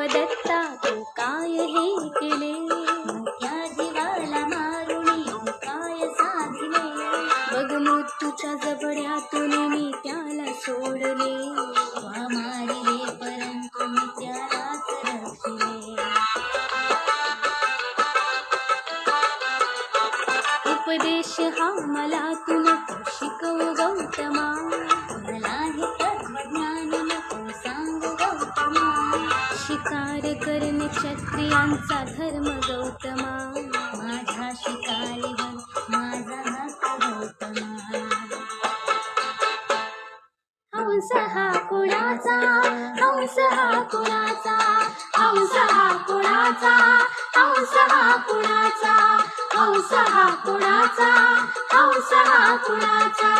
देवदत्ता तू काय हे केले, त्या जीवाला मारुणी काय साधिले, बघ मृत्यूच्या जबड्यातून मी त्याला सोडले, वा मारिले परंतु मी त्यालाच रक्षिले. उपदेश हा मला तू नको शिकवू गौतमा, मला हे तत्वज्ञान नको सांगू गौतमा, शिकार करणे क्षत्रियांचा धर्म गौतमा, माझ्या शिकारीवर माझा हक्क गौतमा. हंस हा कुणाचा, हंस हा कुणाचा, हंस हा कुणाचा, हंस हा कुणाचा, हंस हा कुणाचा, हंस हा कुणाचा.